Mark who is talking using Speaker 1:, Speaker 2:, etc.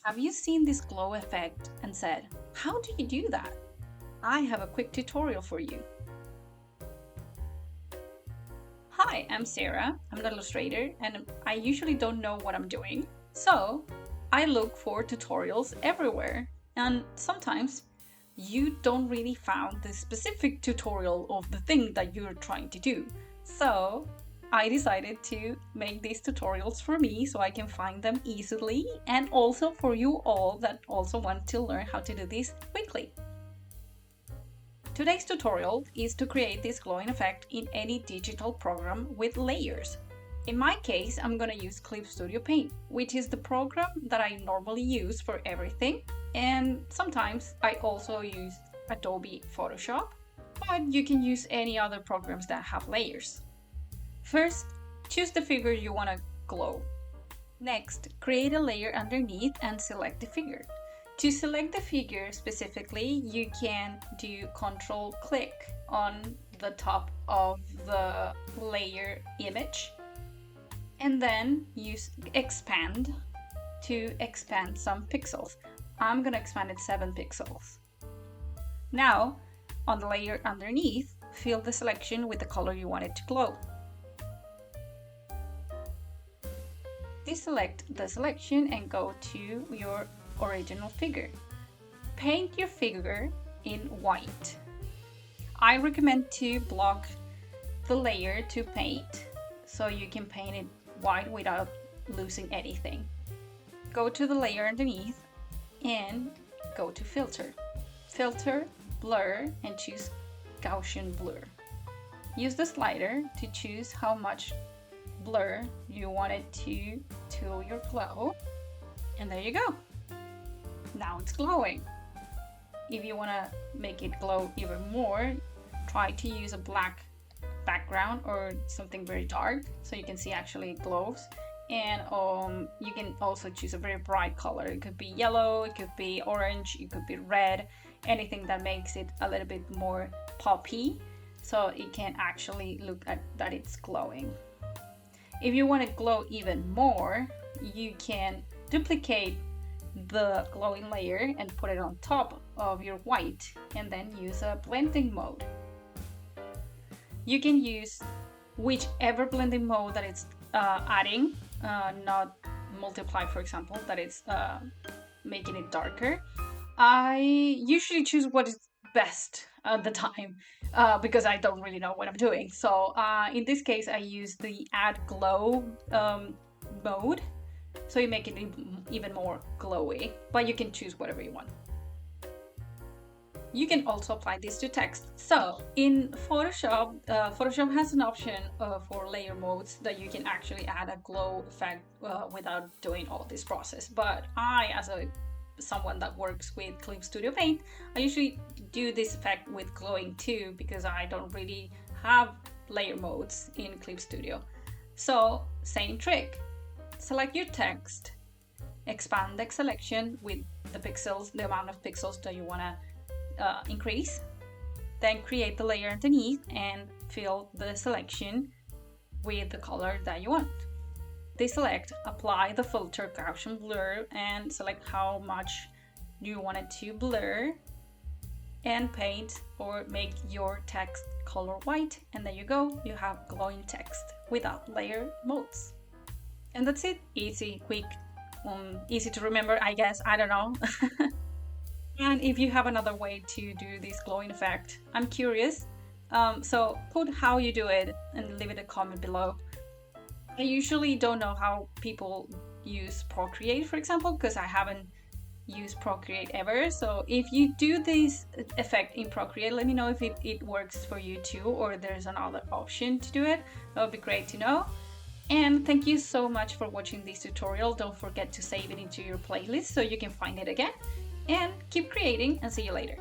Speaker 1: Have you seen this glow effect and said, how do you do that? I have a quick tutorial for you. Hi, I'm Sarah. I'm an illustrator and I usually don't know what I'm doing. So I look for tutorials everywhere, and sometimes you don't really find the specific tutorial of the thing that you're trying to do. So I decided to make these tutorials for me so I can find them easily, and also for you all that also want to learn how to do this quickly. Today's tutorial is to create this glowing effect in any digital program with layers. In my case, I'm gonna use Clip Studio Paint, which is the program that I normally use for everything, and sometimes I also use Adobe Photoshop, but you can use any other programs that have layers. First, choose the figure you want to glow. Next, create a layer underneath and select the figure. To select the figure specifically, you can do Control-click on the top of the layer image, and then use Expand to expand some pixels. I'm gonna expand it 7 pixels. Now, on the layer underneath, fill the selection with the color you want it to glow. Deselect the selection and go to your original figure. Paint your figure in white. I recommend to block the layer to paint so you can paint it white without losing anything. Go to the layer underneath and go to Filter. Filter, Blur, and choose Gaussian Blur. Use the slider to choose how much blur you want it to your glow, and there you go. Now it's glowing. If you want to make it glow even more, try to use a black background or something very dark so you can see actually it glows. And you can also choose a very bright color. It could be yellow, it could be orange, it could be red, anything that makes it a little bit more poppy so it can actually look at that it's glowing. If you want to glow even more, you can duplicate the glowing layer and put it on top of your white, and then use a blending mode. You can use whichever blending mode that it's adding, not multiply, for example, that it's making it darker. I usually choose what is best at the time because I don't really know what I'm doing. So in this case, I use the Add Glow mode, so you make it even more glowy, but you can choose whatever you want. You can also apply this to text. So in Photoshop, Photoshop has an option for layer modes that you can actually add a glow effect without doing all this process. But I, as someone that works with Clip Studio Paint, I usually do this effect with glowing too, because I don't really have layer modes in Clip Studio. So same trick. Select your text, expand the selection with the pixels, the amount of pixels that you want to increase, then create the layer underneath and fill the selection with the color that you want. Deselect, apply the filter Gaussian blur, and select how much you want it to blur, and paint or make your text color white, and there you go, you have glowing text without layer modes. And that's it. Easy, quick, easy to remember, I guess. I don't know. And if you have another way to do this glowing effect, I'm curious. So put how you do it and leave it a comment below. I usually don't know how people use Procreate, for example, because I haven't used Procreate ever. So if you do this effect in Procreate, let me know if it works for you too, or there's another option to do it. That would be great to know. And thank you so much for watching this tutorial. Don't forget to save it into your playlist so you can find it again. And keep creating, and see you later.